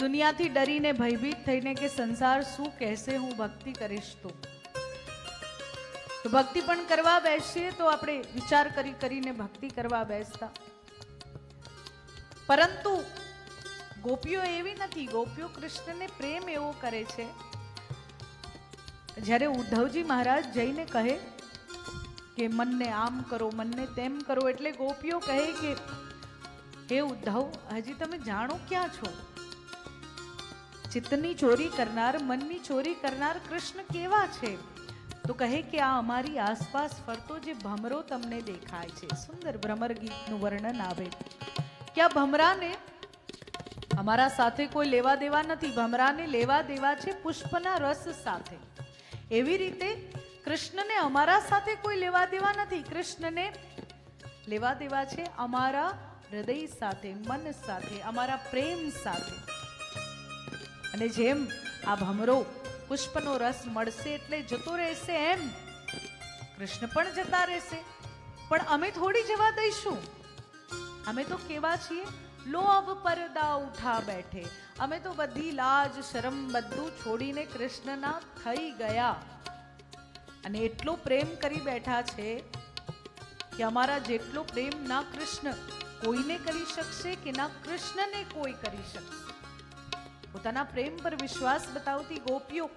દુનિયાથી ડરીને ભયભીત થઈને કે સંસાર શું કહેશે, હું ભક્તિ કરીશ તો ભક્તિ પણ કરવા બેસીએ તો આપણે વિચાર કરીને ભક્તિ કરવા બેસતા. પરંતુ ગોપીઓ એવી નથી. ગોપીઓ કૃષ્ણને પ્રેમ એવો કરે છે, જ્યારે ઉદ્ધવજી મહારાજ જઈને કહે કે મનને આમ કરો, મનને તેમ કરો, એટલે ગોપીઓ કહે કે હે ઉદ્ધવ, હજી તમે જાણો ક્યાં છો? ચિત્તની ચોરી કરનાર, મનની ચોરી કરનાર કૃષ્ણ કેવા છે? તો કહે કે આ અમારી આસપાસ ફરતો જે ભમરો તમને દેખાય છે. સુંદર ભ્રમર ગીતનું વર્ણન આવે કે આ ભમરાને અમારા સાથે કોઈ લેવા દેવા નથી. ભમરાને લેવા દેવા છે પુષ્પના રસ સાથે. એવી રીતે કૃષ્ણને અમારા સાથે કોઈ લેવા દેવા નથી. કૃષ્ણને લેવા દેવા છે અમારા હૃદય સાથે, મન સાથે, અમારા પ્રેમ સાથે. અને જેમ આ ભમરો પુષ્પનો રસ મળશે એટલે જતો રહેશે, એમ કૃષ્ણ પણ જતા રહેશે. પણ અમે થોડી જવા દઈશું. અમે તો કેવા છીએ? લો અબ પરદા ઉઠા બેઠે. અમે તો બધી લાજ શરમ બધું છોડીને કૃષ્ણના થઈ ગયા. અને એટલો પ્રેમ કરી બેઠા છે કે અમારા જેટલો પ્રેમ ના કૃષ્ણ કોઈને કરી શકશે કે ના કૃષ્ણને કોઈ કરી શકશે. પોતાના પ્રેમ પર વિશ્વાસ બતાવતી ગોપીઓ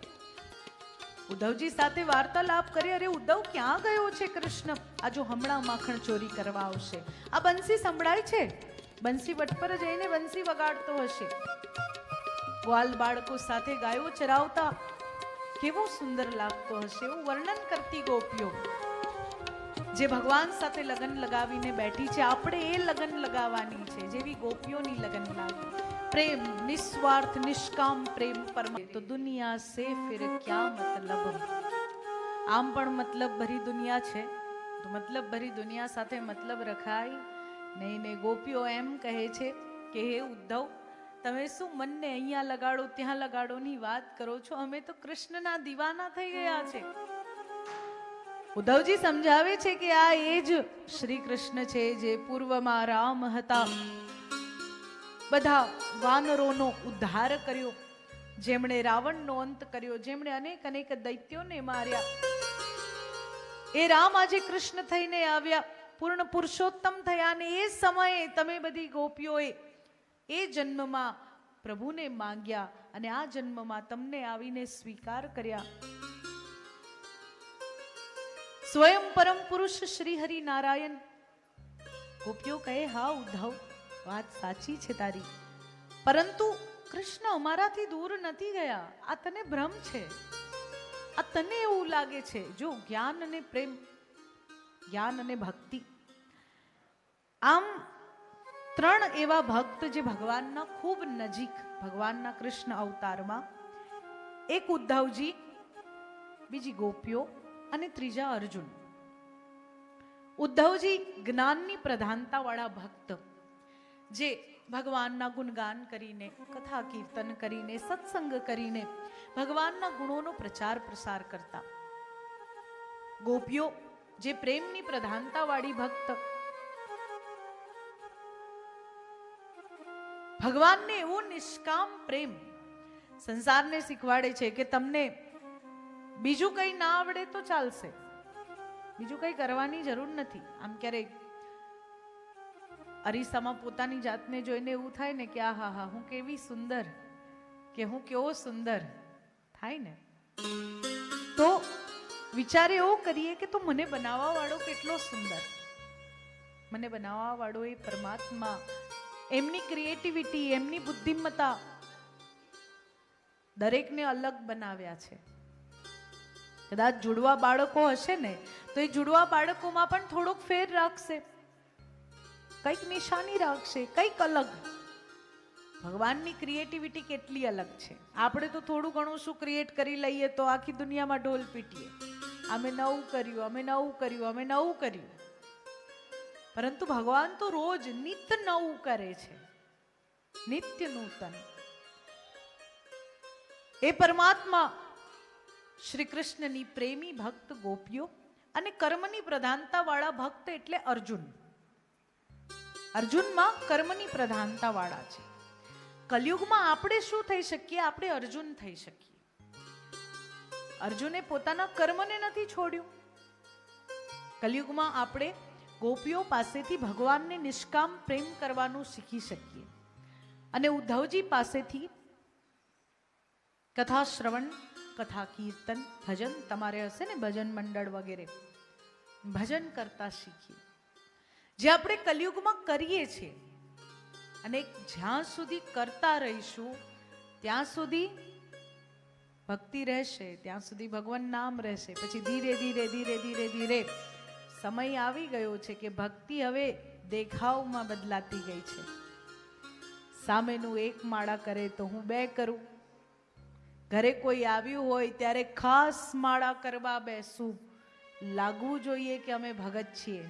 ઉદ્ધવજી સાથે વાર્તાલાપ કરે. અરે ઉદ્ધવ, ક્યાં ગયો છે કૃષ્ણ? આ જો હમણાં માખણ ચોરી કરવા આવશે. આ બંસી સંભળાય છે, બંસી વટ પર જઈને બંસી વગાડતો હશે. ગ્વાલ બાળકો સાથે ગાયો ચરાવતા કેવો સુંદર લાગતો હશે, એવું વર્ણન કરતી ગોપીઓ. જે ભગવાન સાથે લગન લગાવીને બેઠી છે, આપણે એ લગન લગાવવાની છે જેવી ગોપીઓની લગન લાગી. प्रेम निस्वार्थ निष्काम प्रेम परम तो दुनिया से फिर क्या मतलब. આમ પણ મતલબ ભરી દુનિયા છે તો મતલબ ભરી દુનિયા સાથે મતલબ રખાય નહીં. ને ગોપીઓ એમ કહે છે કે હે ઉદ્ધવ, તમે શું મનને અહીંયા લગાડો ત્યાં લગાડો ની વાત કરો છો? અમે તો કૃષ્ણના દીવાના થઈ ગયા છે. ઉદ્ધવજી સમજાવે છે કે આ એ જ શ્રી કૃષ્ણ છે જે પૂર્વમાં રામ હતા, બધા વાનરોનો ઉદ્ધાર કર્યો, જેમણે રાવણનો અંત કર્યો, જેમણે અનેક અનેક દૈત્યોને માર્યા. એ રામ આજે કૃષ્ણ થઈને આવ્યા, પૂર્ણ પુરુષોત્તમ થયા. અને એ સમયે તમે બધી ગોપીઓએ એ જન્મમાં પ્રભુને માંગ્યા અને આ જન્મમાં તમને આવીને સ્વીકાર કર્યા. સ્વયં પરમ પુરુષ શ્રી હરિ નારાયણ. ગોપીઓ કહે હા ઉદ્ધવ, વાત સાચી છે તારી, પરંતુ કૃષ્ણ અમારાથી દૂર નથી ગયા. આ તને ભ્રમ છે, આ તને એવું લાગે છે. જો જ્ઞાન અને પ્રેમ, જ્ઞાન અને ભક્તિ, આમ ત્રણ એવા ભક્ત જે ભગવાનના ખૂબ નજીક, ભગવાનના કૃષ્ણ અવતારમાં, એક ઉદ્ધવજી, બીજી ગોપીઓ અને ત્રીજા અર્જુન. ઉદ્ધવજી જ્ઞાનની પ્રધાનતા વાળા ભક્ત, જે ભગવાનના ગુણગાન કરીને, કથા કીર્તન કરીને, સત્સંગ કરીને ભગવાનના ગુણોનો પ્રચાર પ્રસાર કરતા. ગોપીઓ જે પ્રેમની પ્રધાનતા વાળી ભક્ત, ભગવાનને એવો નિષ્કામ પ્રેમ સંસારને શીખવાડે છે કે તમને બીજું કઈ ના આવડે તો ચાલશે, બીજું કઈ કરવાની જરૂર નથી. આમ ક્યારેક અરીસામાં પોતાની જાતને જોઈને એવું થાય ને કે આ હા હું કેવી સુંદર, કે હું કેવો સુંદર થાય ને, તો વિચાર એવો કરીએ કે તો મને બનાવવા વાળો કેટલો સુંદર, મને બનાવવા વાળો એ પરમાત્મા, એમની ક્રિએટિવિટી, એમની બુદ્ધિમત્તા, દરેકને અલગ બનાવ્યા છે. કદાચ જુડવા બાળકો હશે ને તો એ જુડવા બાળકોમાં પણ થોડોક ફેર રાખશે, કઈક નિશાની રાખશે, કઈક અલગ. ભગવાનની ક્રિએટિવિટી કેટલી અલગ છે. આપણે તો થોડું ઘણું શું ક્રિએટ કરી લઈએ તો આખી દુનિયામાં ઢોલ પીટીએ, અમે નવું કર્યું, અમે નવું કર્યું, અમે નવું કર્યું. પરંતુ ભગવાન તો રોજ નિત્ય નવું કરે છે, નિત્ય નૂતન. એ પરમાત્મા શ્રી કૃષ્ણની પ્રેમી ભક્ત ગોપીઓ અને કર્મની પ્રધાનતા વાળા ભક્ત એટલે અર્જુન. અર્જુનમાં કર્મની પ્રધાનતા વાળા છે. કલયુગમાં આપણે શું થઈ શકીએ? આપણે અર્જુન થઈ શકીએ. અર્જુને પોતાના કર્મને નથી છોડ્યું. કલયુગમાં આપણે ગોપીઓ પાસેથી ભગવાનને નિષ્કામ પ્રેમ કરવાનું શીખી શકીએ. અને ઉદ્ધવજી પાસેથી કથા શ્રવણ, કથા કીર્તન, ભજન, તમારે હશે ને ભજન મંડળ વગેરે, ભજન કરતા શીખીએ, જે આપણે કલયુગમાં કરીએ છીએ. અને જ્યાં સુધી કરતા રહીશું ત્યાં સુધી ભક્તિ રહેશે, ત્યાં સુધી ભગવાન નામ રહેશે. પછી ધીરે ધીરે ધીરે ધીરે ધીરે સમય આવી ગયો છે કે ભક્તિ હવે દેખાવમાં બદલાતી ગઈ છે. સામેનું એક માળા કરે તો હું બે કરું. ઘરે કોઈ આવ્યું હોય ત્યારે ખાસ માળા કરવા બેસું. લાગવું જોઈએ કે અમે ભગત છીએ.